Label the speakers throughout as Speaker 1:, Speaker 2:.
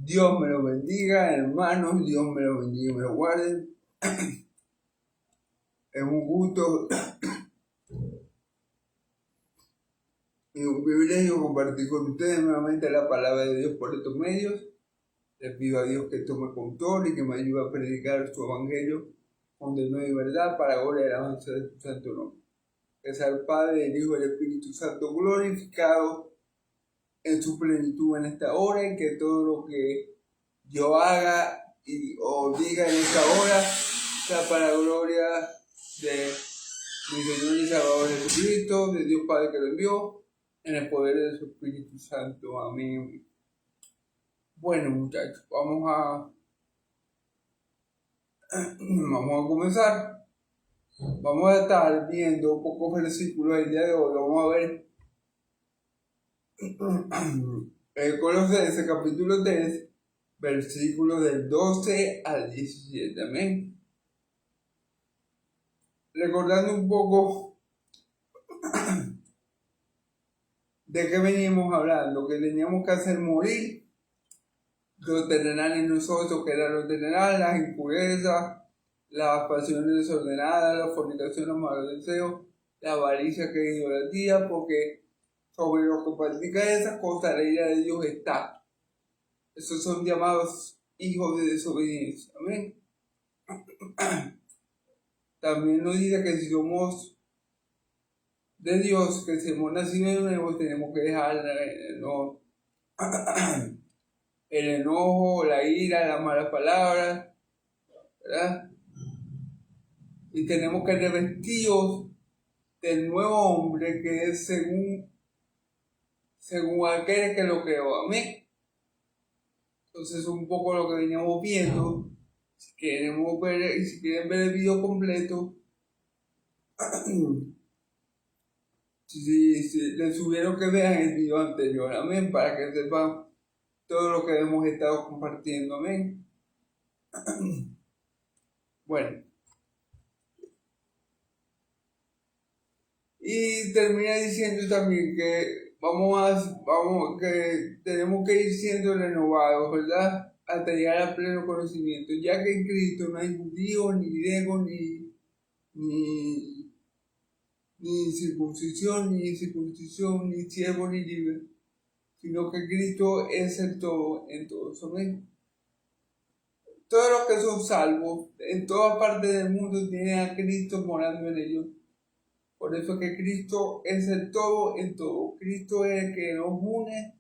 Speaker 1: Dios me lo bendiga, hermanos, Dios me lo bendiga y me lo guarde. Es un gusto y un privilegio compartir con ustedes nuevamente la palabra de Dios por estos medios. Les pido a Dios que tome control y que me ayude a predicar su evangelio con denuedo y verdad para gloria y alabanza de su santo nombre. Que sea el Padre, el Hijo y el Espíritu Santo glorificado en su plenitud en esta hora, y que todo lo que yo haga o diga en esta hora sea para la gloria de mi Señor y Salvador Jesucristo, de Dios Padre que lo envió, en el poder de su Espíritu Santo. Amén. Bueno, muchachos, vamos a comenzar. Vamos a estar viendo pocos versículos el día de hoy. Vamos a ver Colosenses capítulo 3, versículos del 12 al 17. Amén. Recordando un poco de qué venimos hablando, que teníamos que hacer morir lo terrenal en nosotros, que era lo terrenal, las impurezas, las pasiones desordenadas, la fornicación, los malos deseos, la avaricia, que es idolatría, porque sobre los que practican esas cosas la ira de Dios está. Esos son llamados hijos de desobediencia. Amén. También nos dice que si somos de Dios, que si hemos nacido de nuevo, tenemos que dejar el enojo, la ira, las malas palabras, ¿verdad? Y tenemos que revestidos del nuevo hombre, que es según aquel que lo creó. Amén. Entonces, un poco lo que veníamos viendo. Si quieren ver el video completo, si les sugiero que vean el video anterior, amén, para que sepan todo lo que hemos estado compartiendo, amén. Bueno, y termina diciendo también que que tenemos que ir siendo renovados, ¿verdad? Hasta llegar al pleno conocimiento, ya que en Cristo no hay judío, ni griego, ni circuncisión, ni siervo, ni libre, sino que Cristo es el todo en todos. Amén. Todos los que son salvos en todas partes del mundo tienen a Cristo morando en ellos. Por eso es que Cristo es el todo en todo. Cristo es el que nos une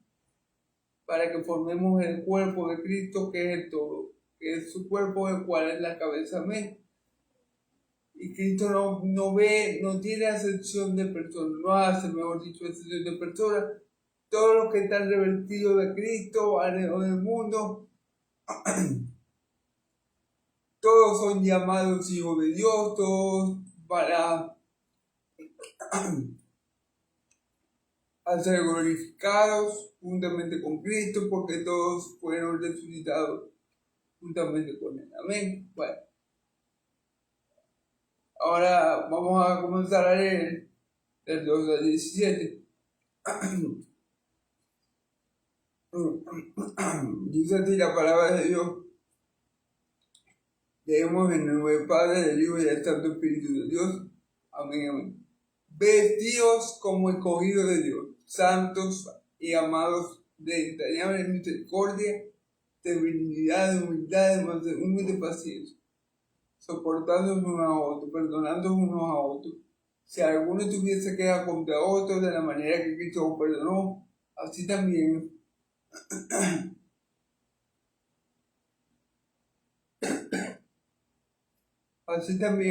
Speaker 1: para que formemos el cuerpo de Cristo, que es el todo, que es su cuerpo, el cual es la cabeza. Amén. Y Cristo no tiene acepción de personas, no hace, mejor dicho, acepción de personas. Todos los que están revestidos de Cristo alrededor del mundo, todos son llamados hijos de Dios, todos para a ser glorificados juntamente con Cristo, porque todos fueron resucitados juntamente con Él. Amén. Bueno, ahora vamos a comenzar a leer del 2 al 17. Dice así la palabra de Dios. Leemos en el nombre del Padre, del Hijo y del Santo Espíritu de Dios. Amén, amén. Vestidos como escogidos de Dios, santos y amados, de entrañable misericordia, de benignidad, de humildad, de mansedumbre y de paciencia, soportándonos unos a otros, perdonándonos unos a otros. Si alguno tuviese queja contra otro, de la manera que Cristo os perdonó, así también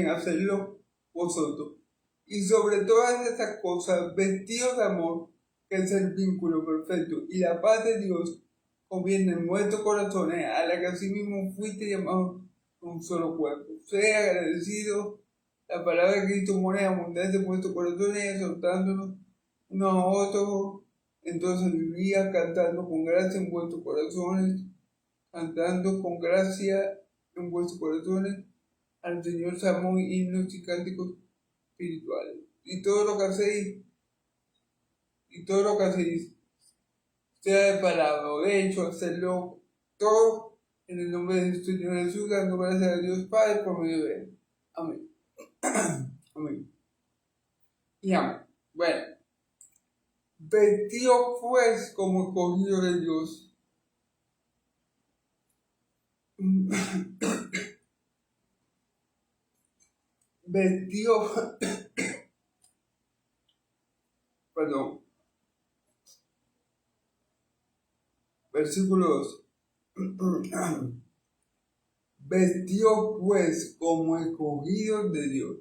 Speaker 1: hacedlo vosotros. Y sobre todas estas cosas, vestidos de amor, que es el vínculo perfecto, y la paz de Dios conviene en vuestros corazones, a la que asimismo fuiste llamados un solo cuerpo. Sea agradecido, la palabra de Cristo mora en abundancia en vuestros corazones, exhortándonos unos a otros. Entonces vivía cantando con gracia en vuestros corazones, cantando con gracia en vuestros corazones al Señor, salmos, himnos y cánticos espirituales. Y todo lo que hacéis, sea de palabra o de hecho, hacerlo todo en el nombre de nuestro Señor Jesús, dando gracias a Dios Padre por medio de él. Amén. Amén. Y amén. Bueno, vestido pues como escogido de Dios. Vestido, perdón, versículo 2. Vestido pues como escogido de Dios.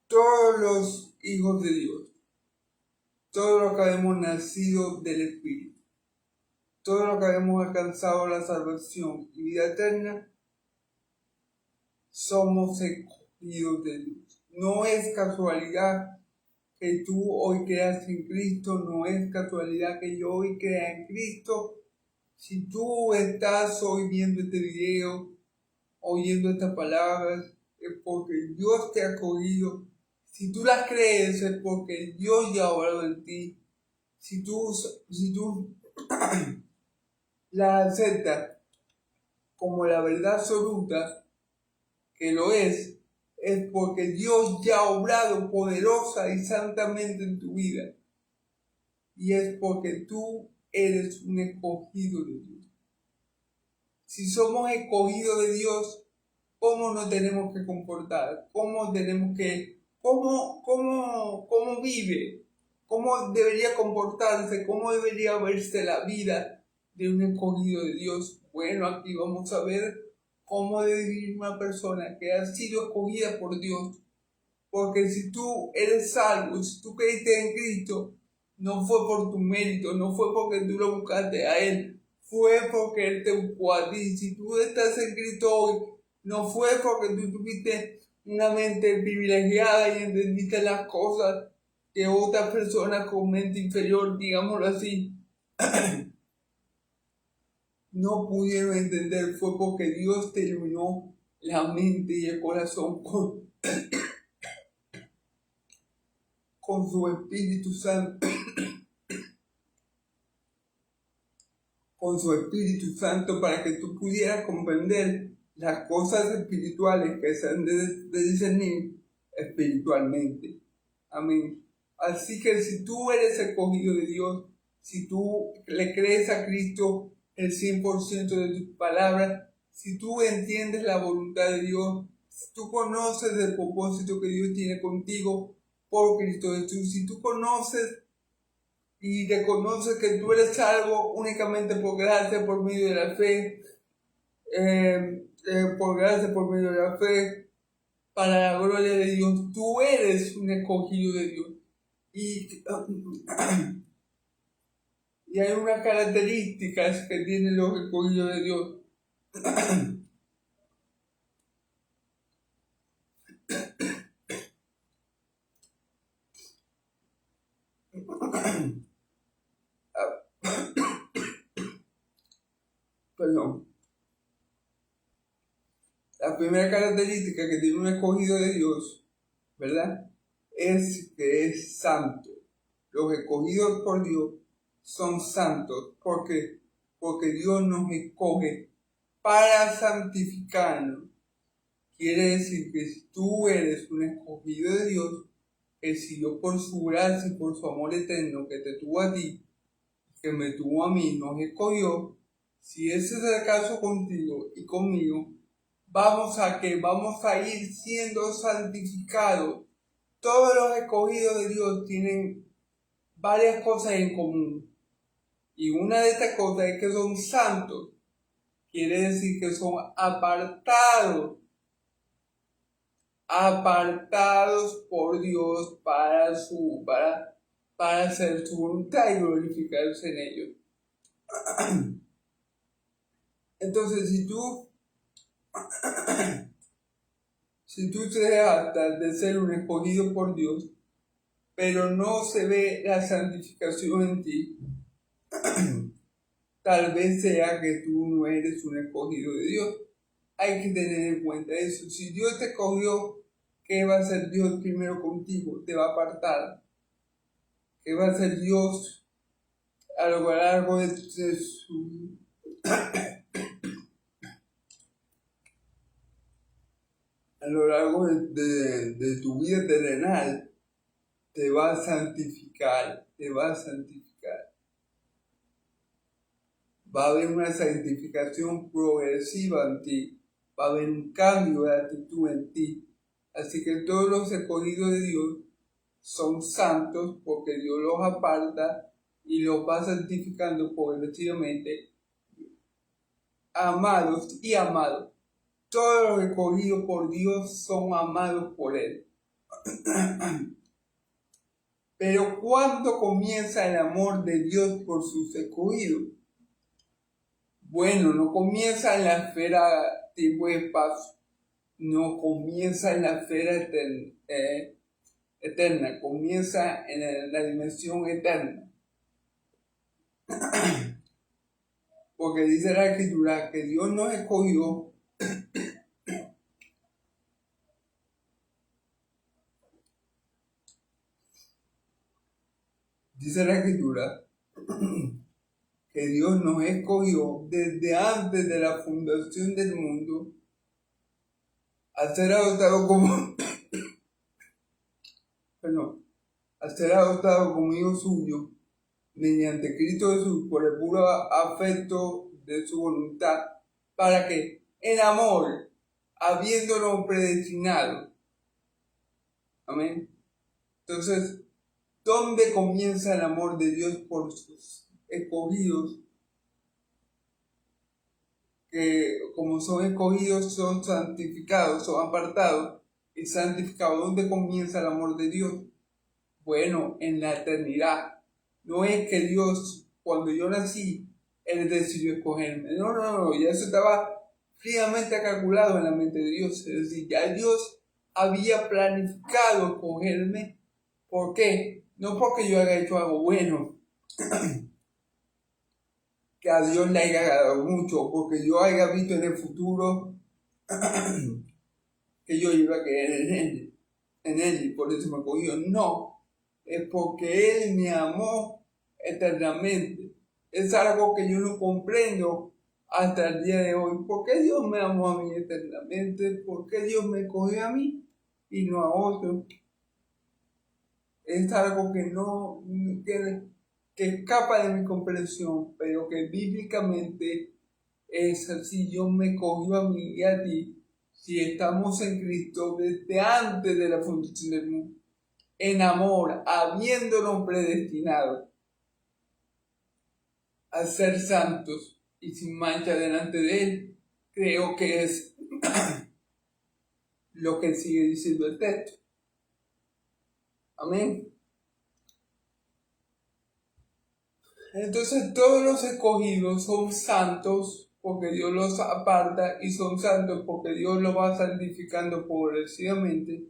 Speaker 1: Todos los hijos de Dios, todos los que hemos nacido del Espíritu, todos los que hemos alcanzado la salvación y vida eterna, somos escogidos de Dios. No es casualidad que tú hoy creas en Cristo, no es casualidad que yo hoy crea en Cristo. Si tú estás hoy viendo este video, oyendo estas palabras, es porque Dios te ha escogido. Si tú las crees, es porque Dios ya ha obrado en ti. Si tú las aceptas como la verdad absoluta, que lo es porque Dios ya ha obrado poderosa y santamente en tu vida. Y es porque tú eres un escogido de Dios. Si somos escogidos de Dios, ¿cómo nos tenemos que comportar? ¿Cómo tenemos que, cómo vive? ¿Cómo debería comportarse? ¿Cómo debería verse la vida de un escogido de Dios? Bueno, aquí vamos a ver cómo debe vivir una persona que ha sido escogida por Dios. Porque si tú eres salvo, si tú creíste en Cristo, no fue por tu mérito, no fue porque tú lo buscaste a Él, fue porque Él te buscó a ti. Si tú estás en Cristo hoy, no fue porque tú tuviste una mente privilegiada y entendiste las cosas que otras personas con mente inferior, digámoslo así, no pudieron entender. Fue porque Dios te iluminó la mente y el corazón con su Espíritu Santo. Con su Espíritu Santo para que tú pudieras comprender las cosas espirituales que se han de discernir espiritualmente. Amén. Así que si tú eres escogido de Dios, si tú le crees a Cristo el 100% de tus palabras, si tú entiendes la voluntad de Dios, si tú conoces el propósito que Dios tiene contigo por Cristo Jesús, si tú conoces y reconoces que tú eres salvo únicamente por gracia, por medio de la fe, por gracia, por medio de la fe, para la gloria de Dios. Tú eres un escogido de Dios. Y hay unas características que tienen los escogidos de Dios. Perdón. La primera característica que tiene un escogido de Dios, ¿verdad? Es que es santo. Los escogidos por Dios son santos porque Dios nos escoge para santificarnos. Quiere decir que si tú eres un escogido de Dios, que si Dios por su gracia y por su amor eterno que te tuvo a ti, que me tuvo a mí, nos escogió, si ese es el caso contigo y conmigo, vamos a ir siendo santificados. Todos los escogidos de Dios tienen varias cosas en común. Y una de estas cosas es que son santos. Quiere decir que son apartados por Dios para hacer su voluntad y glorificarse en ellos. Entonces, si tú te jactas de ser un escogido por Dios, pero no se ve la santificación en ti, tal vez sea que tú no eres un escogido de Dios. Hay que tener en cuenta eso. Si Dios te escogió, ¿qué va a hacer Dios primero contigo? Te va a apartar. ¿Qué va a hacer Dios? a lo largo de su a lo largo de tu vida terrenal, te va a santificar, te va a santificar. Va a haber una santificación progresiva en ti, va a haber un cambio de actitud en ti. Así que todos los escogidos de Dios son santos porque Dios los aparta y los va santificando progresivamente. Amados y amados, todos los escogidos por Dios son amados por Él. Pero ¿cuándo comienza el amor de Dios por sus escogidos? Bueno, no comienza en la esfera tiempo y espacio, no comienza en la esfera eterna, comienza en la dimensión eterna. Porque dice la Escritura que Dios nos escogió dice la Escritura que Dios nos escogió desde antes de la fundación del mundo a ser adoptado como a ser adoptado como hijo suyo mediante Cristo Jesús por el puro afecto de su voluntad, para que en amor, habiéndolo predestinado. Amén. Entonces, ¿dónde comienza el amor de Dios por sus escogidos? Que como son escogidos, son santificados, son apartados y santificados. ¿Dónde comienza el amor de Dios? Bueno, en la eternidad. No es que Dios, cuando yo nací, Él decidió escogerme. No, ya eso estaba fríamente calculado en la mente de Dios. Es decir, ya Dios había planificado escogerme. ¿Por qué? No porque yo haya hecho algo bueno, que a Dios le haya agradado mucho, porque yo haya visto en el futuro que yo iba a creer en Él y por eso me escogió. No, es porque Él me amó eternamente. Es algo que yo no comprendo hasta el día de hoy. ¿Por qué Dios me amó a mí eternamente? ¿Por qué Dios me escogió a mí y no a otro? Es algo que escapa de mi comprensión, pero que bíblicamente es así. Dios me escogió a mí y a ti, si estamos en Cristo desde antes de la fundación del mundo, en amor, habiéndonos predestinado a ser santos y sin mancha delante de Él. Creo que es lo que sigue diciendo el texto. Amén. Entonces todos los escogidos son santos porque Dios los aparta y son santos porque Dios los va santificando progresivamente.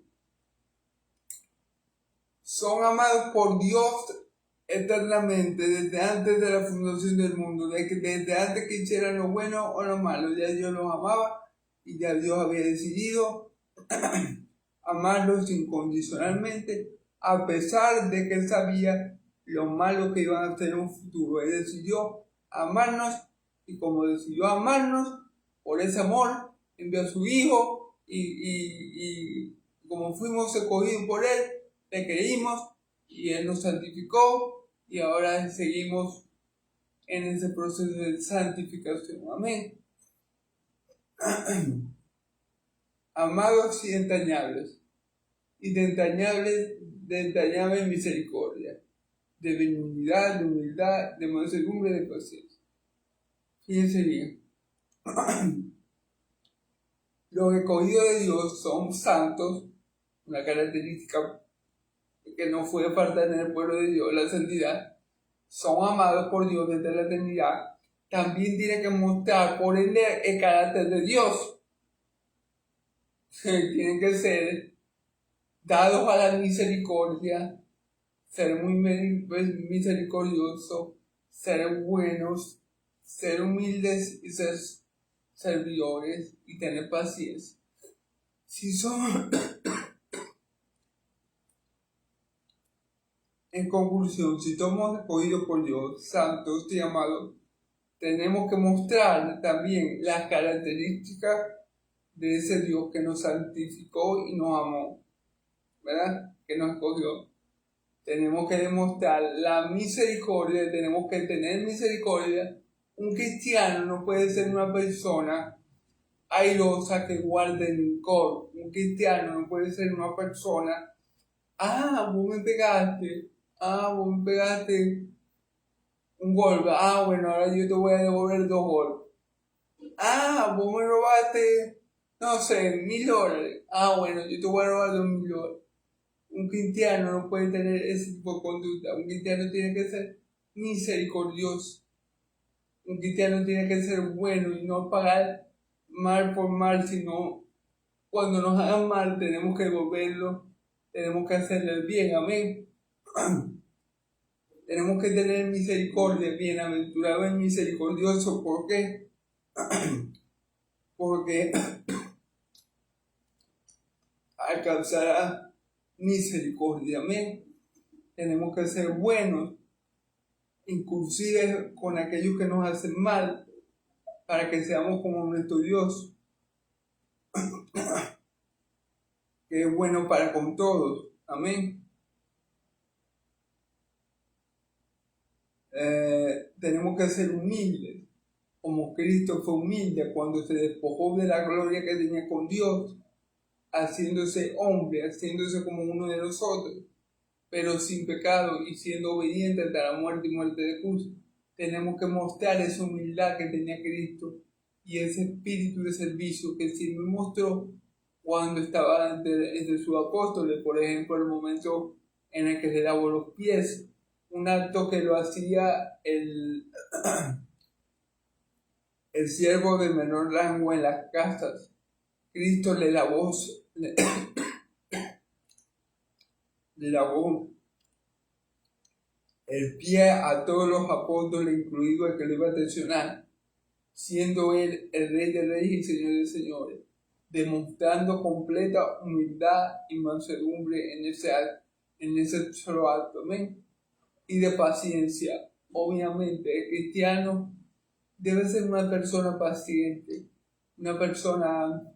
Speaker 1: Son amados por Dios eternamente, desde antes de la fundación del mundo, desde antes que hicieran lo bueno o lo malo. Ya Dios los amaba y ya Dios había decidido amarlos incondicionalmente, a pesar de que Él sabía lo malo que iban a tener en un futuro. Él decidió amarnos y como decidió amarnos, por ese amor envió a su Hijo y como fuimos escogidos por Él, le creímos y Él nos santificó y ahora seguimos en ese proceso de santificación. Amén. Amados y entrañables, y de entrañable misericordia, de benignidad, de humildad, de mansedumbre, de paciencia. Fíjense bien. Los escogidos de Dios son santos, una característica que no puede faltar en el pueblo de Dios, la santidad. Son amados por Dios desde la eternidad. También tiene que mostrar por ende el carácter de Dios. Tienen que ser dados a la misericordia, ser muy misericordiosos, ser buenos, ser humildes y ser servidores y tener paciencia. Si son En conclusión, si somos escogidos por Dios, santos y amados, tenemos que mostrar también las características de ese Dios que nos santificó y nos amó, ¿verdad? Que nos escogió. Tenemos que demostrar la misericordia, tenemos que tener misericordia. Un cristiano no puede ser una persona airosa que guarde rencor. Un cristiano no puede ser una persona, vos me pegaste, vos me pegaste un golpe, bueno, ahora yo te voy a devolver 2 golpes. Vos me robaste, no sé, $1,000. Bueno, yo te voy a robar $2,000. Un cristiano no puede tener ese tipo de conducta. Un cristiano tiene que ser misericordioso. Un cristiano tiene que ser bueno y no pagar mal por mal, sino cuando nos hagan mal tenemos que devolverlo, tenemos que hacerle el bien, amén. Tenemos que tener misericordia, bienaventurado y misericordioso. ¿Por qué? Porque alcanzará misericordia, amén. Tenemos que ser buenos, inclusive con aquellos que nos hacen mal, para que seamos como nuestro Dios, que es bueno para con todos, amén. Tenemos que ser humildes, como Cristo fue humilde cuando se despojó de la gloria que tenía con Dios, haciéndose hombre, haciéndose como uno de nosotros, pero sin pecado y siendo obediente hasta la muerte y muerte de cruz. Tenemos que mostrar esa humildad que tenía Cristo y ese espíritu de servicio que sí me mostró cuando estaba entre sus apóstoles. Por ejemplo, el momento en el que le lavó los pies, un acto que lo hacía el siervo de menor rango en las casas. Cristo le lavó el pie a todos los apóstoles, incluido el que lo iba a traicionar, siendo él el Rey de Reyes y Señor de Señores, demostrando completa humildad y mansedumbre en ese solo acto, amén. Y de paciencia. Obviamente, el cristiano debe ser una persona paciente, una persona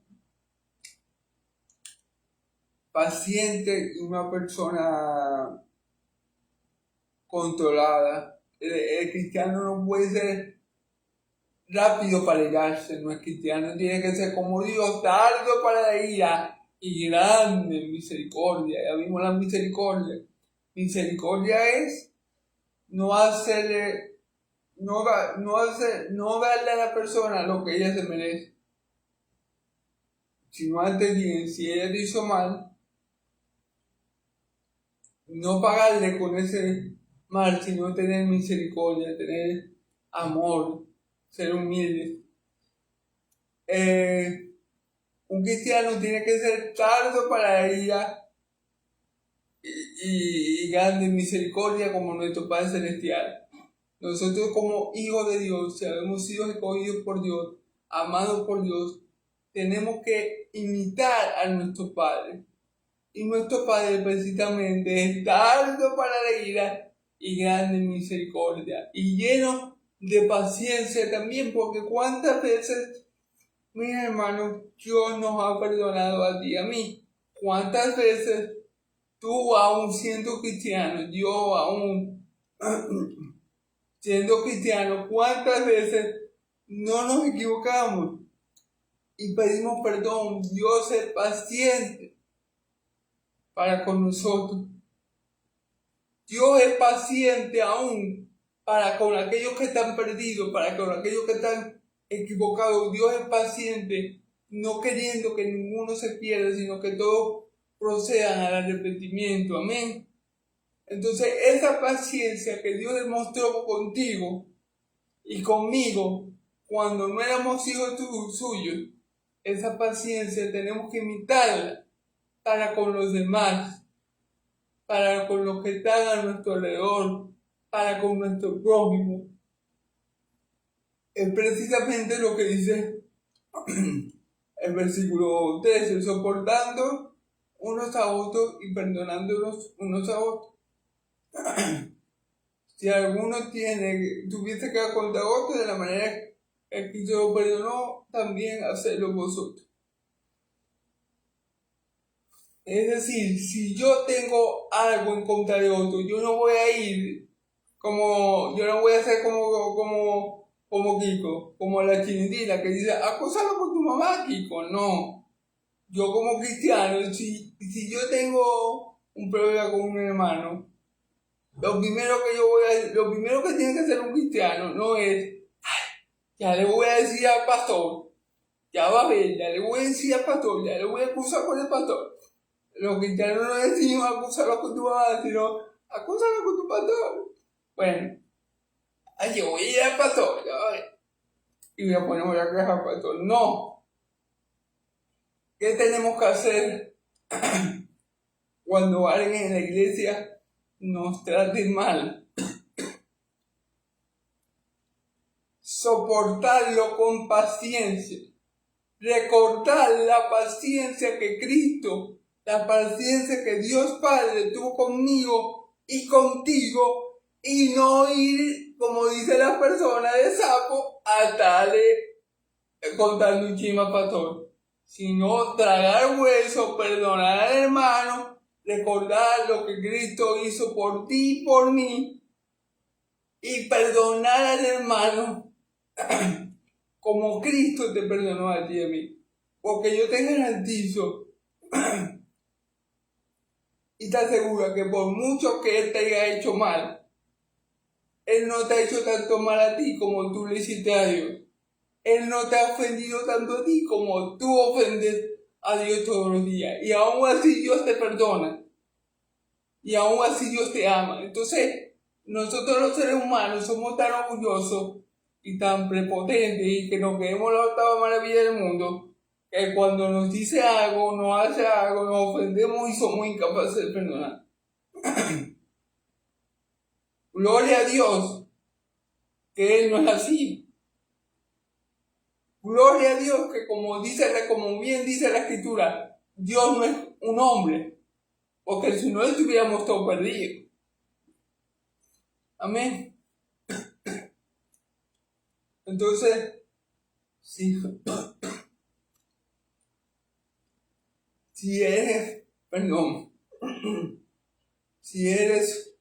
Speaker 1: paciente y una persona controlada. El cristiano no puede ser rápido para irarse, no es cristiano, tiene que ser como Dios, tardo para la ira y grande en misericordia. Ya vimos la misericordia. Misericordia es no darle a la persona lo que ella se merece, sino antes bien, si ella te hizo mal, no pagarle con ese mal, sino tener misericordia, tener amor, ser humilde. Un cristiano tiene que ser tardo para la ira y grande en misericordia como nuestro Padre Celestial. Nosotros como hijos de Dios, si hemos sido escogidos por Dios, amados por Dios, tenemos que imitar a nuestro Padre. Y nuestro Padre precisamente es tardo para la ira y grande en misericordia. Y lleno de paciencia también, porque cuántas veces, mis hermanos, Dios nos ha perdonado a ti y a mí. Cuántas veces tú, aún siendo cristiano, yo aún siendo cristiano, cuántas veces no nos equivocamos y pedimos perdón. Dios es paciente para con nosotros. Dios es paciente aún para con aquellos que están perdidos, para con aquellos que están equivocados. Dios es paciente, no queriendo que ninguno se pierda, sino que todos procedan al arrepentimiento. Amén. Entonces, esa paciencia que Dios demostró contigo y conmigo cuando no éramos hijos suyos, esa paciencia tenemos que imitarla para con los demás, para con los que están a nuestro alrededor, para con nuestro prójimo. Es precisamente lo que dice el versículo 13, soportando unos a otros y perdonándonos unos a otros. Si alguno tuviese que contra otro de la manera que Cristo lo perdonó, también hacedlo vosotros. Es decir, si yo tengo algo en contra de otro, yo no voy a ir yo no voy a ser como Kiko, como la chinitina que dice, acúsalo con tu mamá, Kiko. No. Yo como cristiano, si yo tengo un problema con un hermano, lo primero que tiene que hacer un cristiano no es, ya le voy a decir al pastor, ya va a ver, ya le voy a decir al pastor, ya le voy a acusar con el pastor. Los cristianos no decimos acusarlo con tu mamá, sino acúsalo con tu pastor. Bueno, yo voy a ir al pastor, y voy a ponerme la queja al pastor. No. ¿Qué tenemos que hacer cuando alguien en la iglesia nos trate mal? Soportarlo con paciencia. Recordar la paciencia que Cristo, la paciencia que Dios Padre tuvo conmigo y contigo, y no ir, como dice la persona de sapo, a darle contando un chisme al pastor, sino tragar hueso, perdonar al hermano, recordar lo que Cristo hizo por ti y por mí, y perdonar al hermano como Cristo te perdonó a ti y a mí. Porque yo te garantizo y te aseguro que por mucho que Él te haya hecho mal, Él no te ha hecho tanto mal a ti como tú le hiciste a Dios. Él no te ha ofendido tanto a ti como tú ofendes a Dios todos los días. Y aún así Dios te perdona. Y aún así Dios te ama. Entonces, nosotros los seres humanos somos tan orgullosos y tan prepotentes y que nos creemos la octava maravilla del mundo, que cuando nos dice algo, nos hace algo, nos ofendemos y somos incapaces de perdonar. Gloria a Dios que Él no es así. Gloria a Dios que como bien dice la Escritura, Dios no es un hombre, porque si no estuviéramos todos perdidos. Amén. Entonces, si eres, perdón, si eres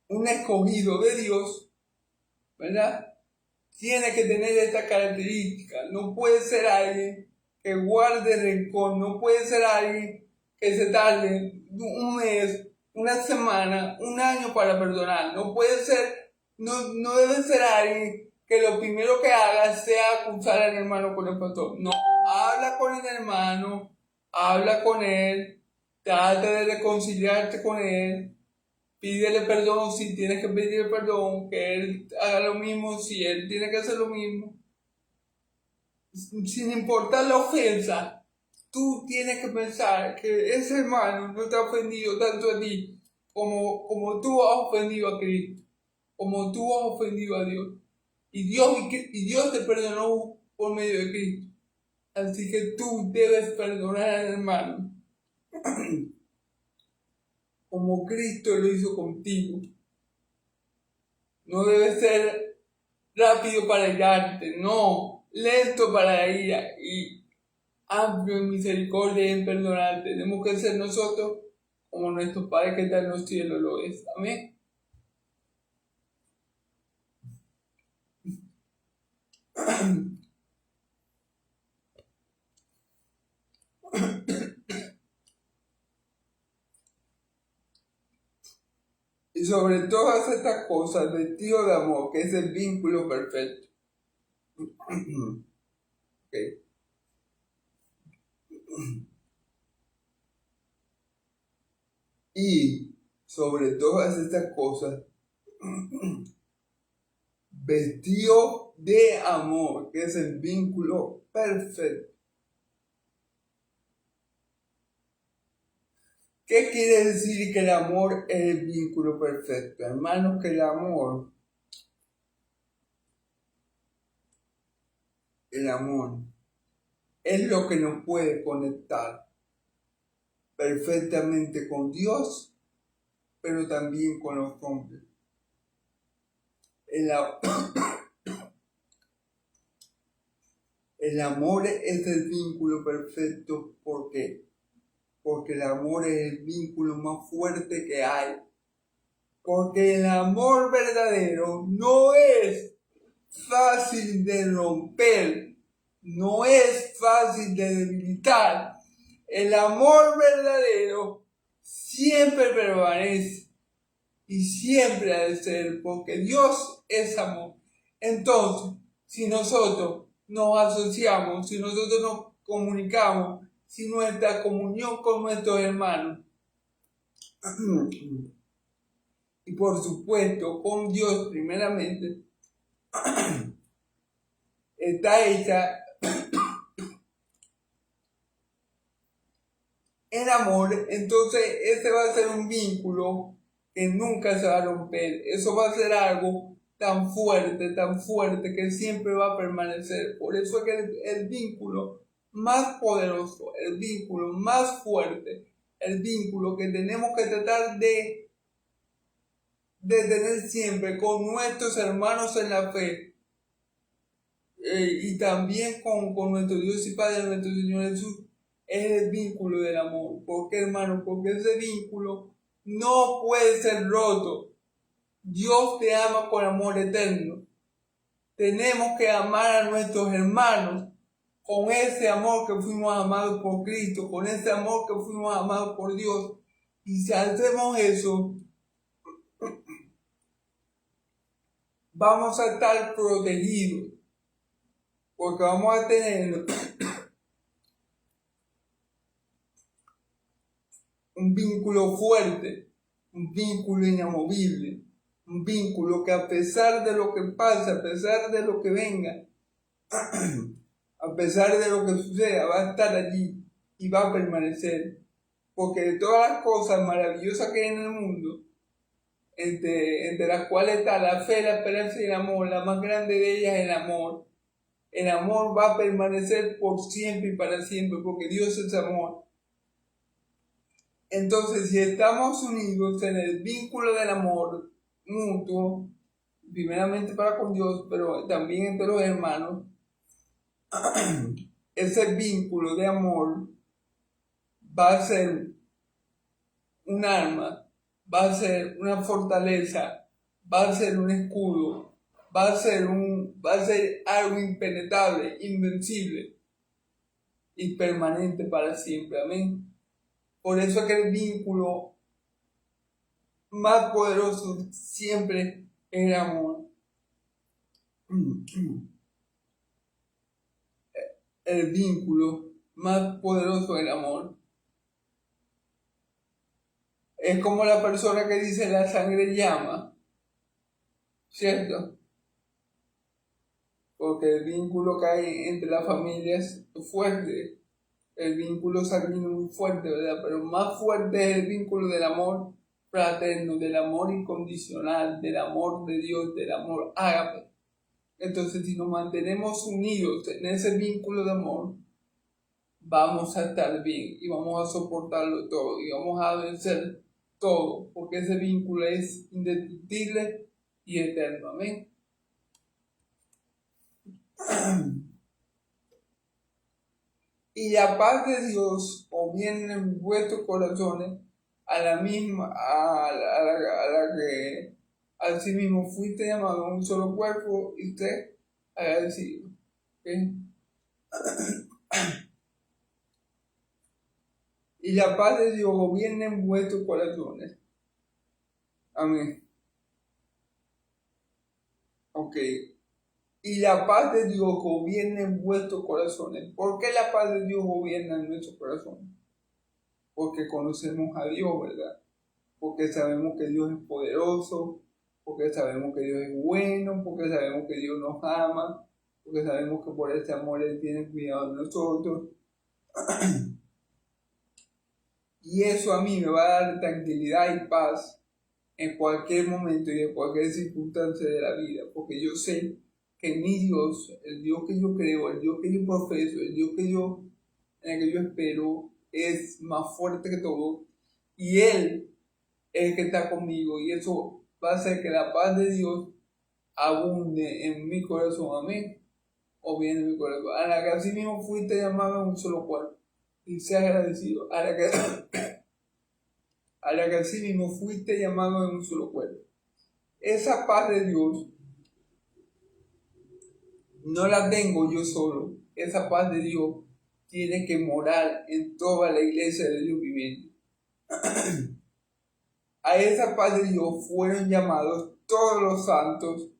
Speaker 1: un escogido de Dios, ¿verdad? Tiene que tener esta característica. No puede ser alguien que guarde rencor, no puede ser alguien que se tarde un mes, una semana, un año para perdonar. No puede ser, no debe ser alguien que lo primero que haga sea acusar al hermano con el pastor. No, habla con el hermano, habla con él, trata de reconciliarte con él, pídele perdón si tienes que pedirle perdón, que él haga lo mismo si él tiene que hacer lo mismo. Sin importar la ofensa, tú tienes que pensar que ese hermano no te ha ofendido tanto a ti como tú has ofendido a Cristo, como tú has ofendido a Dios. Y Dios te perdonó por medio de Cristo. Así que tú debes perdonar al hermano como Cristo lo hizo contigo. No debes ser rápido para irarte, no, lento para la ira y amplio en misericordia y en perdonar. Tenemos que ser nosotros como nuestro Padre que está en los cielos lo es. Amén. Y sobre todas estas cosas, vestido de amor, que es el vínculo perfecto. Okay. Y sobre todas estas cosas, vestido de amor, que es el vínculo perfecto. ¿Qué quiere decir que el amor es el vínculo perfecto? Hermanos, que el amor es lo que nos puede conectar perfectamente con Dios pero también con los hombres. El amor es el vínculo perfecto. ¿Por qué? Porque el amor es el vínculo más fuerte que hay. Porque el amor verdadero no es fácil de romper, no es fácil de debilitar. El amor verdadero siempre permanece y siempre ha de ser, porque Dios es amor. Entonces, si nosotros nos asociamos, si nosotros nos comunicamos, si nuestra comunión con nuestros hermanos y por supuesto con Dios primeramente está hecha en amor, entonces ese va a ser un vínculo que nunca se va a romper. Eso va a ser algo tan fuerte que siempre va a permanecer. Por eso es que el vínculo más poderoso, el vínculo más fuerte, el vínculo que tenemos que tratar de tener siempre con nuestros hermanos en la fe, y también con nuestro Dios y Padre, nuestro Señor Jesús, es el vínculo del amor. ¿Por qué, hermano? Porque ese vínculo no puede ser roto. Dios te ama con amor eterno. Tenemos que amar a nuestros hermanos con ese amor que fuimos amados por Cristo, con ese amor que fuimos amados por Dios. Y si hacemos eso, vamos a estar protegidos, porque vamos a tener un vínculo fuerte, un vínculo inamovible, un vínculo que a pesar de lo que pase, a pesar de lo que venga, a pesar de lo que suceda, va a estar allí y va a permanecer. Porque de todas las cosas maravillosas que hay en el mundo, entre las cuales está la fe, la esperanza y el amor, la más grande de ellas es el amor. El amor va a permanecer por siempre y para siempre, porque Dios es amor. Entonces, si estamos unidos en el vínculo del amor mutuo, primeramente para con Dios, pero también entre los hermanos, ese vínculo de amor va a ser un arma, va a ser una fortaleza, va a ser un escudo, va a ser algo impenetrable, invencible y permanente para siempre. Amén. Por eso es que el vínculo más poderoso siempre es el amor. El vínculo más poderoso es el amor. Es como la persona que dice la sangre llama, ¿cierto? Porque el vínculo que hay entre las familias es fuerte, el vínculo sanguíneo es muy fuerte, ¿verdad? Pero más fuerte es el vínculo del amor fraterno, del amor incondicional, del amor de Dios, del amor ágape. Entonces, si nos mantenemos unidos en ese vínculo de amor, vamos a estar bien y vamos a soportarlo todo y vamos a vencer todo, porque ese vínculo es indestructible y eterno. Amén. Y la paz de Dios gobierna en vuestros corazones, a la que al sí mismo fuiste llamado a un solo cuerpo y usted agradecido. ¿Okay? Y la paz de Dios gobierna en vuestros corazones. Amén. Ok. Y la paz de Dios gobierna en vuestros corazones. ¿Por qué la paz de Dios gobierna en nuestros corazones? Porque conocemos a Dios, ¿verdad? Porque sabemos que Dios es poderoso, porque sabemos que Dios es bueno, porque sabemos que Dios nos ama, porque sabemos que por ese amor Él tiene cuidado de nosotros. Y eso a mí me va a dar tranquilidad y paz en cualquier momento y en cualquier circunstancia de la vida, porque yo sé que mi Dios, el Dios que yo creo, el Dios que yo profeso, el Dios en el que yo espero, es más fuerte que todo, y Él es el que está conmigo, y eso va a hacer que la paz de Dios abunde en mi corazón, amén, o bien en mi corazón, a la que así mismo fuiste llamado en un solo cuerpo, y sea agradecido, a la que así mismo fuiste llamado en un solo cuerpo. Esa paz de Dios no la tengo yo solo, esa paz de Dios tiene que morar en toda la iglesia de Dios viviente. A esa paz de Dios fueron llamados todos los santos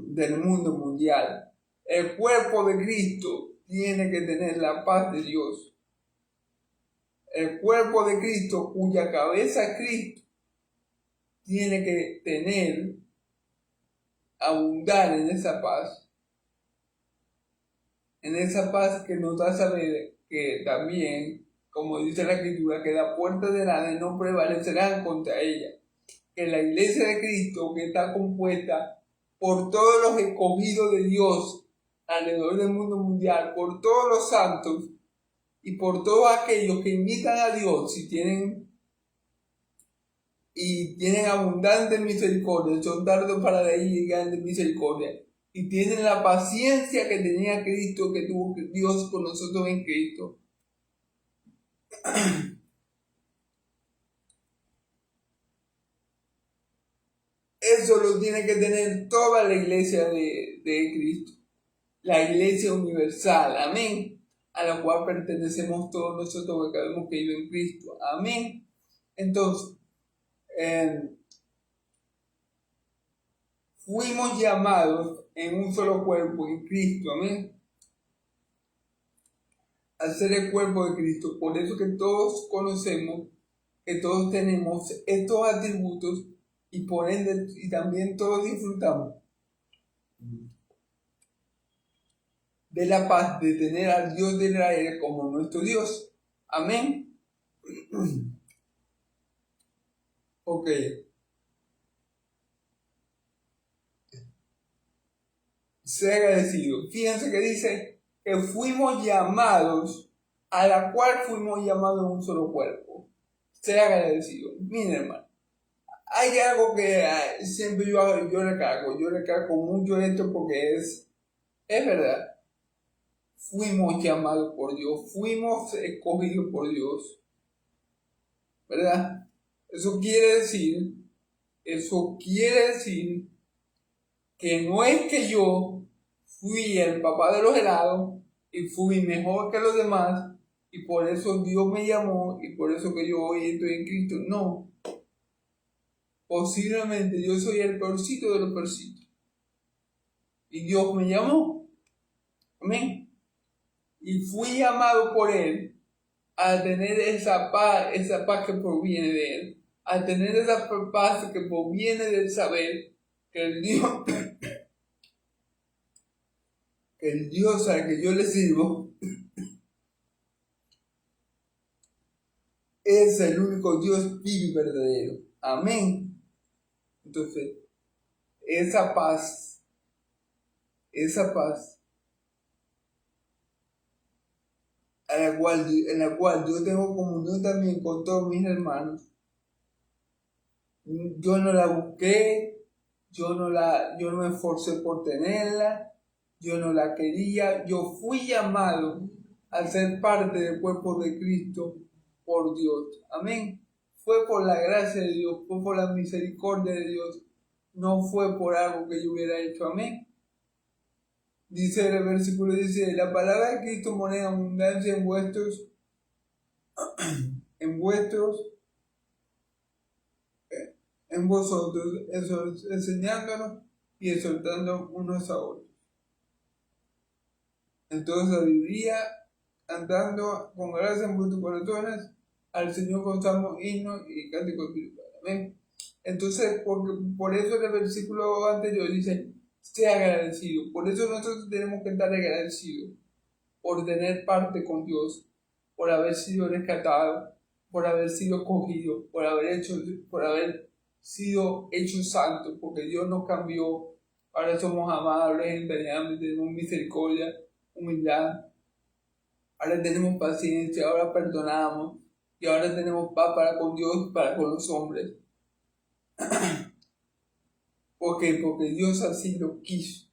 Speaker 1: del mundo mundial. El cuerpo de Cristo tiene que tener la paz de Dios. El cuerpo de Cristo, cuya cabeza es Cristo, tiene que tener, abundar en esa paz que nos da a saber que también, como dice la Escritura, que las puertas del Hades no prevalecerán contra ella. Que la iglesia de Cristo, que está compuesta por todos los escogidos de Dios alrededor del mundo mundial, por todos los santos y por todos aquellos que imitan a Dios y tienen abundante misericordia, son tardos para la ira y grandes misericordia, y tienen la paciencia que tenía Cristo, que tuvo Dios con nosotros en Cristo. Eso lo tiene que tener toda la iglesia de Cristo, la iglesia universal, amén, a la cual pertenecemos todos nosotros que hemos creído en Cristo, amén. Entonces, fuimos llamados en un solo cuerpo, en Cristo, amén, al ser el cuerpo de Cristo. Por eso que todos conocemos, que todos tenemos estos atributos, y por ende, y también todos disfrutamos de la paz de tener al Dios de Israel como nuestro Dios. Amén. Ok. Sea agradecido. Fíjense que dice que fuimos llamados, a la cual fuimos llamados en un solo cuerpo. Sea agradecido. Miren, hermano, hay algo que siempre yo recargo mucho esto porque es verdad. Fuimos llamados por Dios, fuimos escogidos por Dios, ¿verdad? Eso quiere decir que no es que yo fui el papá de los helados y fui mejor que los demás y por eso Dios me llamó y por eso que yo hoy estoy en Cristo. No. Posiblemente yo soy el peorcito de los peorcitos. Y Dios me llamó. Amén. Y fui llamado por Él a tener esa paz que proviene de Él. A tener esa paz que proviene del saber que el Dios al que yo le sirvo es el único Dios vivo y verdadero. Amén. Entonces, esa paz en la cual yo tengo comunión también con todos mis hermanos, yo no la busqué, yo no me esforcé por tenerla, yo no la quería, yo fui llamado a ser parte del cuerpo de Cristo por Dios. Amén. Fue por la gracia de Dios, fue por la misericordia de Dios, no fue por algo que yo hubiera hecho. Amén. Dice el versículo, dice, la palabra de Cristo mora en abundancia en vosotros, enseñándonos y exhortando unos a otros. Entonces, sabiduría, andando con gracia en vuestros corazones, al Señor con salmos, himnos y cánticos espirituales. Amén. Entonces, por eso el versículo anterior dice, sea agradecido. Por eso nosotros tenemos que estar agradecidos por tener parte con Dios, por haber sido rescatado, por haber sido cogido, por haber sido hechos santos, porque Dios nos cambió. Ahora somos amables, entrañables, tenemos misericordia, humildad. Ahora tenemos paciencia, ahora perdonamos, y ahora tenemos paz para con Dios y para con los hombres. ¿Por qué? Porque Dios así lo quiso.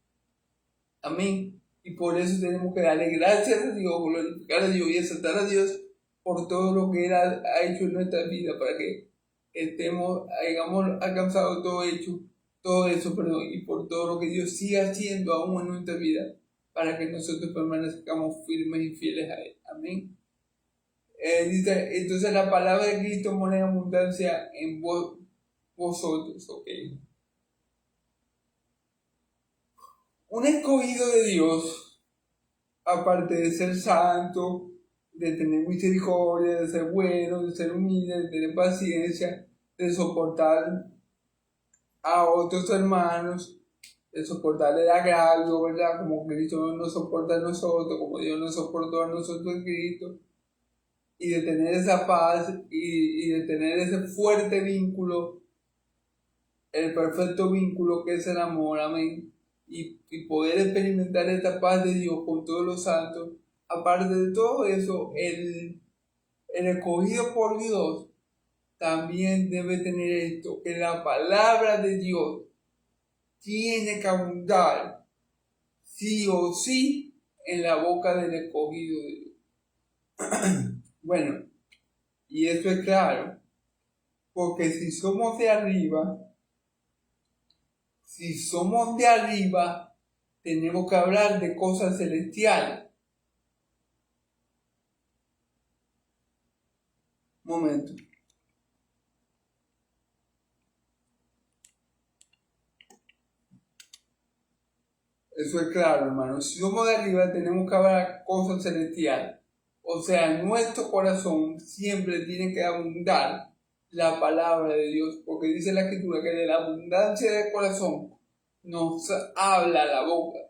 Speaker 1: Amén. Y por eso tenemos que darle gracias a Dios, glorificar a Dios y exaltar a Dios por todo lo que Él ha hecho en nuestra vida, para que hayamos alcanzado todo eso, y por todo lo que Dios sigue haciendo aún en nuestra vida, para que nosotros permanezcamos firmes y fieles a Él. Amén. Dice, entonces la palabra de Cristo mora en abundancia en vosotros, ¿ok? Un escogido de Dios, aparte de ser santo, de tener misericordia, de ser bueno, de ser humilde, de tener paciencia, de soportar a otros hermanos, de soportar el agravio, ¿verdad? Como Cristo nos soporta a nosotros, como Dios nos soportó a nosotros en Cristo, y de tener esa paz y de tener ese fuerte vínculo, el perfecto vínculo que es el amor, amén, y poder experimentar esta paz de Dios con todos los santos. Aparte de todo eso, el escogido por Dios también debe tener esto, que la palabra de Dios tiene que abundar sí o sí en la boca del escogido de Dios. Bueno, y esto es claro, porque si somos de arriba, tenemos que hablar de cosas celestiales. Momento. Eso es claro, hermano. Si somos de arriba, tenemos que hablar cosas celestiales. O sea, nuestro corazón siempre tiene que abundar la palabra de Dios, porque dice la Escritura que de la abundancia del corazón nos habla la boca.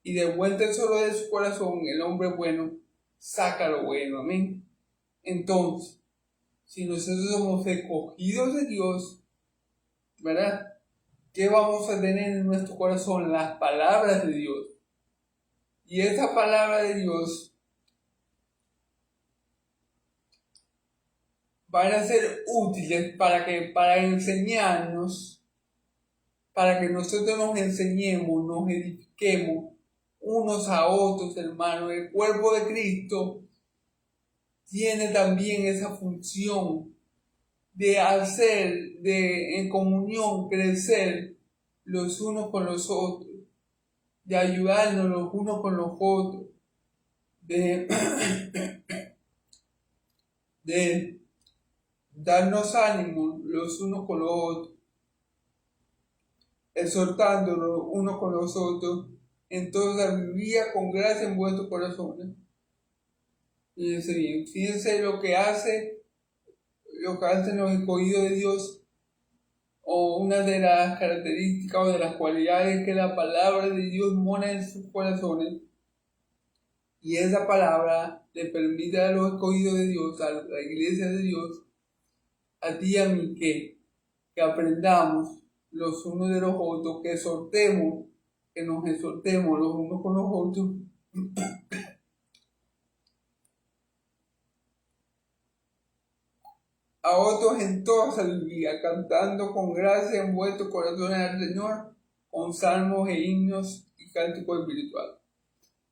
Speaker 1: Y del buen tesoro de su corazón, el hombre bueno saca lo bueno. Amén. Entonces, si nosotros somos escogidos de Dios, ¿verdad? ¿Qué vamos a tener en nuestro corazón? Las palabras de Dios. Y esta palabra de Dios van a ser útiles para enseñarnos, para que nosotros nos enseñemos, nos edifiquemos unos a otros, hermanos. El cuerpo de Cristo tiene también esa función de hacer, en comunión, crecer los unos con los otros, de ayudarnos los unos con los otros, de darnos ánimo los unos con los otros, exhortándonos unos con los otros, entonces vivía con gracia en vuestros corazones. Fíjense bien, fíjense lo que hacen los escogidos de Dios, o una de las características o de las cualidades que la palabra de Dios mora en sus corazones, y esa palabra le permite a los escogidos de Dios, a la iglesia de Dios, a ti y a mí, que aprendamos los unos de los otros, que nos exhortemos los unos con los otros, a otros en toda sabiduría, cantando con gracia en vuestros corazones al Señor, con salmos e himnos y cánticos espirituales.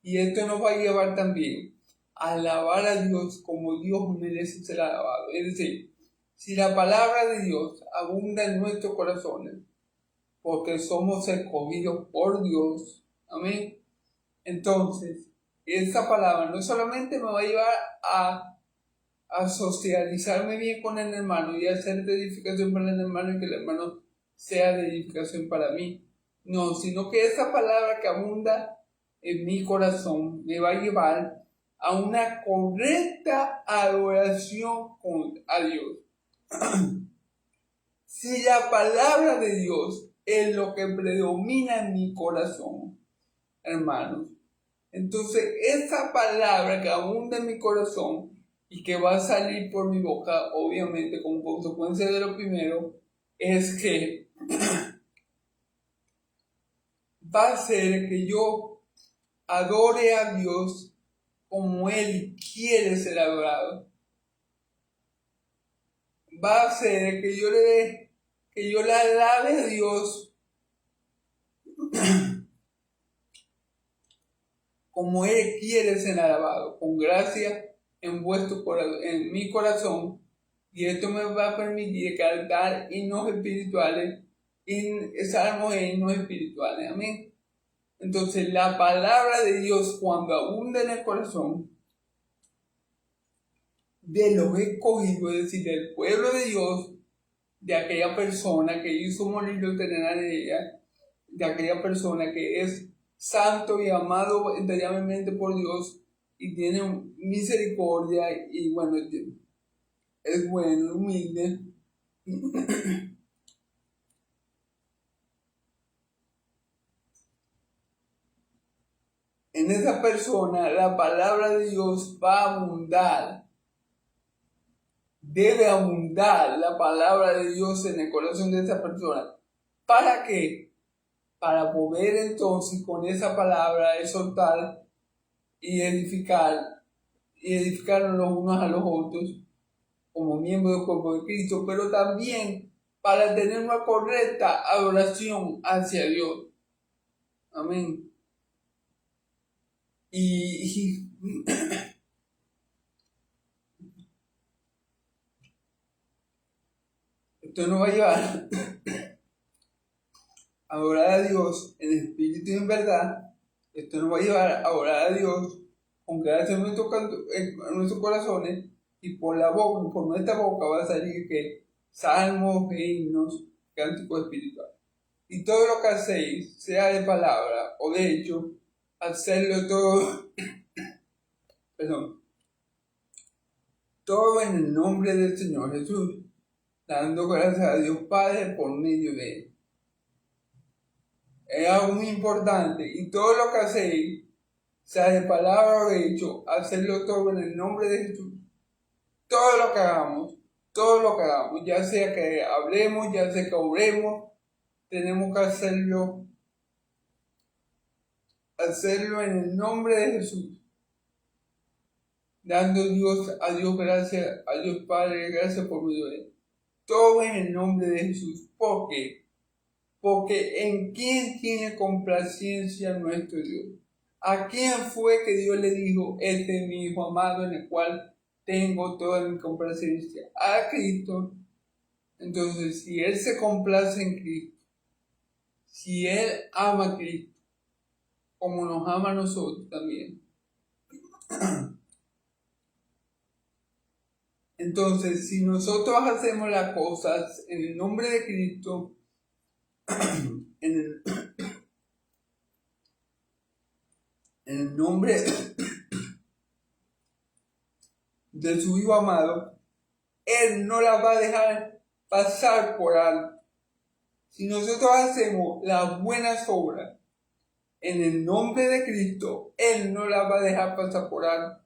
Speaker 1: Y esto nos va a llevar también a alabar a Dios como Dios merece ser alabado. Es decir, si la palabra de Dios abunda en nuestros corazones, porque somos escogidos por Dios, amén, entonces esa palabra no solamente me va a llevar a socializarme bien con el hermano y a hacer de edificación para el hermano, y que el hermano sea de edificación para mí, no, sino que esa palabra que abunda en mi corazón me va a llevar a una correcta adoración a Dios. Si la palabra de Dios es lo que predomina en mi corazón, hermanos, entonces esa palabra que abunda en mi corazón y que va a salir por mi boca, obviamente como consecuencia de lo primero, es que va a ser que yo adore a Dios como Él quiere ser adorado. va a hacer que yo le alabe a Dios como Él quiere ser alabado, con gracia en mi corazón, y esto me va a permitir cantar himnos espirituales, salmos e himnos espirituales, amén. Entonces la palabra de Dios, cuando abunda en el corazón de los escogidos, es decir, del pueblo de Dios, de aquella persona que hizo morir los terrenales de ella, de aquella persona que es santo y amado entrañablemente por Dios y tiene misericordia y bueno, es bueno, humilde. En esa persona la palabra de Dios va a abundar. Debe abundar la palabra de Dios en el corazón de esa persona. ¿Para qué? Para poder entonces con esa palabra exhortar y edificarnos los unos a los otros como miembros del cuerpo de Cristo, pero también para tener una correcta adoración hacia Dios. Amén. Y esto nos va a llevar a adorar a Dios en espíritu y en verdad. Esto nos va a llevar a orar a Dios con gracia en nuestros corazones, y por nuestra boca va a salir que salmos e himnos, cánticos espirituales. Y todo lo que hacéis, sea de palabra o de hecho, hacerlo todo, todo en el nombre del Señor Jesús, dando gracias a Dios Padre por medio de Él. Es algo muy importante, y todo lo que hacéis, sea de palabra o de hecho, hacerlo todo en el nombre de Jesús. Todo lo que hagamos, ya sea que hablemos, ya sea que oremos, tenemos que hacerlo en el nombre de Jesús, dando a Dios gracias, a Dios Padre, gracias por medio de Él. Todo en el nombre de Jesús. ¿Por qué? Porque ¿en quién tiene complacencia nuestro Dios? ¿A quién fue que Dios le dijo, este es mi Hijo amado en el cual tengo toda mi complacencia? A Cristo. Entonces, si Él se complace en Cristo, si Él ama a Cristo, como nos ama a nosotros también, entonces, si nosotros hacemos las cosas en el nombre de Cristo, en el nombre de su Hijo amado, Él no la va a dejar pasar por alto. Si nosotros hacemos las buenas obras en el nombre de Cristo, Él no la va a dejar pasar por alto.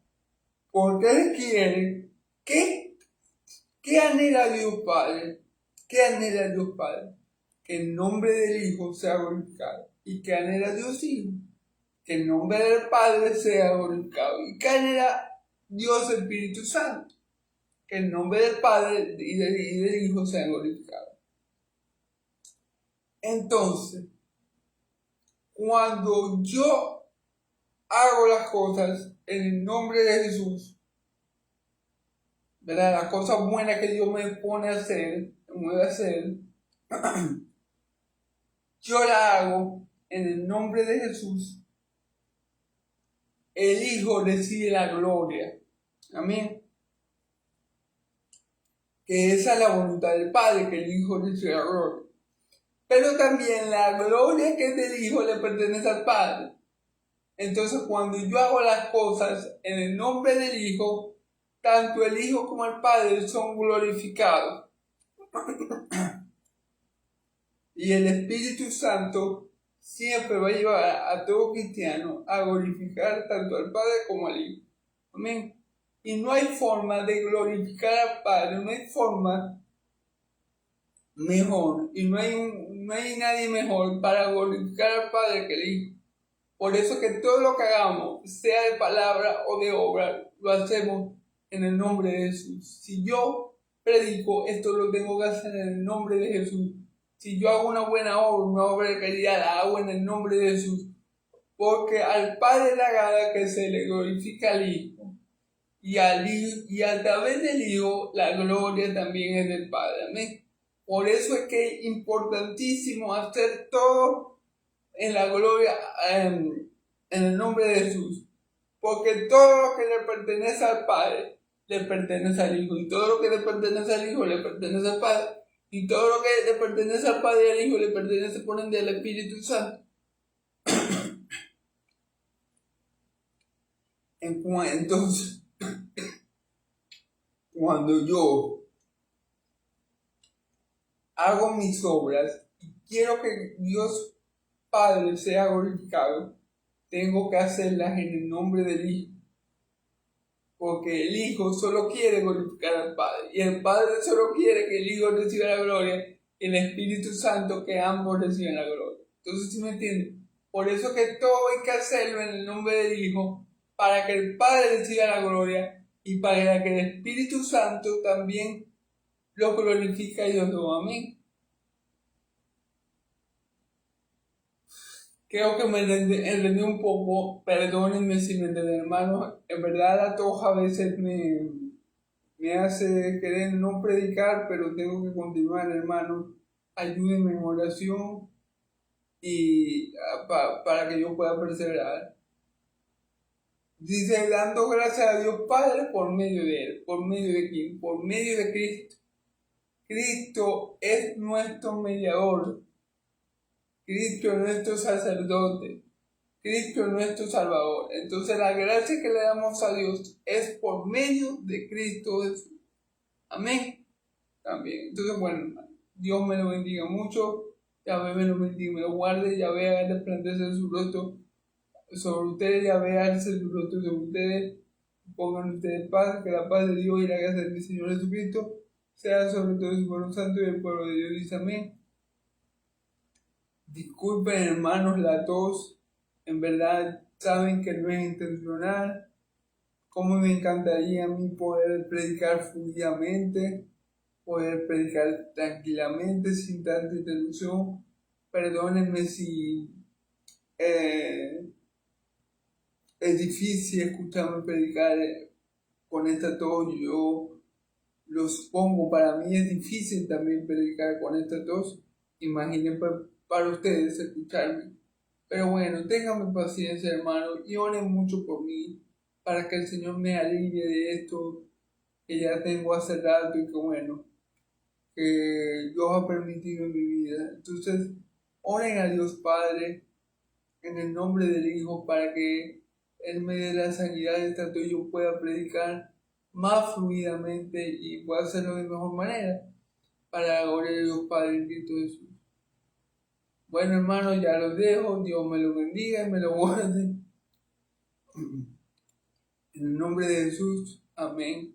Speaker 1: Porque Él quiere ¿qué anhela Dios Padre? ¿Qué anhela Dios Padre? Que el nombre del Hijo sea glorificado. ¿Y qué anhela Dios Hijo? Que el nombre del Padre sea glorificado. ¿Y qué anhela Dios Espíritu Santo? Que el nombre del Padre y del Hijo sea glorificado. Entonces, cuando yo hago las cosas en el nombre de Jesús, ¿verdad? Las cosas buenas que Dios me pone a hacer, yo la hago en el nombre de Jesús. El Hijo recibe la gloria. Amén. Que esa es la voluntad del Padre, que el Hijo reciba la gloria. Pero también la gloria que es del Hijo le pertenece al Padre. Entonces, cuando yo hago las cosas en el nombre del Hijo, tanto el Hijo como el Padre son glorificados. Y el Espíritu Santo siempre va a llevar a todo cristiano a glorificar tanto al Padre como al Hijo. Amén. Y no hay forma de glorificar al Padre, no hay forma mejor, y no hay nadie mejor para glorificar al Padre que el Hijo. Por eso que todo lo que hagamos, sea de palabra o de obra, lo hacemos en el nombre de Jesús. Si yo predico, esto lo tengo que hacer en el nombre de Jesús. Si yo hago una buena obra, una obra de caridad, la hago en el nombre de Jesús. Porque al Padre le agrada que se le glorifica al Hijo. Y a través del Hijo, la gloria también es del Padre. Amén. Por eso es que es importantísimo hacer todo en la gloria, en el nombre de Jesús. Porque todo lo que le pertenece al Padre, le pertenece al Hijo. Y todo lo que le pertenece al Hijo, le pertenece al Padre. Y todo lo que le pertenece al Padre y al Hijo, le pertenece por ende al Espíritu Santo. Entonces, cuando yo hago mis obras y quiero que Dios Padre sea glorificado, tengo que hacerlas en el nombre del Hijo. Porque el Hijo solo quiere glorificar al Padre. Y el Padre solo quiere que el Hijo reciba la gloria. Y el Espíritu Santo que ambos reciban la gloria. Entonces, ¿sí me entienden? Por eso que todo hay que hacerlo en el nombre del Hijo. Para que el Padre reciba la gloria. Y para que el Espíritu Santo también lo glorifique a Dios. Amén. Creo que me entendí un poco, perdónenme si me entienden, hermanos. En verdad la tos a veces me hace querer no predicar, pero tengo que continuar, hermanos. Ayúdenme en oración y para que yo pueda perseverar. Dice, dando gracias a Dios Padre por medio de Él. ¿Por medio de quién? Por medio de Cristo. Cristo es nuestro mediador. Cristo es nuestro sacerdote. Cristo es nuestro Salvador. Entonces la gracia que le damos a Dios es por medio de Cristo Jesús. Amén. También. Entonces, bueno, Dios me lo bendiga mucho. Yahvé me lo bendiga, me lo guarde. Yahvé haga resplandecer su rostro sobre ustedes. Yahvé haga su rostro sobre ustedes. Pongan ustedes paz. Que la paz de Dios y la gracia de mi Señor Jesucristo sea sobre todo su pueblo santo y el pueblo de Dios. Dice amén. Disculpen, hermanos, la tos. En verdad, saben que no es intencional. Como me encantaría a mí poder predicar fluidamente, poder predicar tranquilamente, sin tanta interrupción. Perdónenme si es difícil escucharme predicar con esta tos. Yo lo supongo, para mí es difícil también predicar con esta tos. Imaginen para ustedes escucharme. Pero bueno, ténganme paciencia, hermano, y oren mucho por mí, para que el Señor me alivie de esto que ya tengo hace rato y que bueno, que Dios ha permitido en mi vida. Entonces, oren a Dios Padre en el nombre del Hijo para que Él me dé la sanidad de tanto yo pueda predicar más fluidamente y pueda hacerlo de mejor manera para la gloria de Dios Padre en Cristo Jesús. Bueno, hermanos, ya los dejo. Dios me lo bendiga y me lo guarde. En el nombre de Jesús. Amén.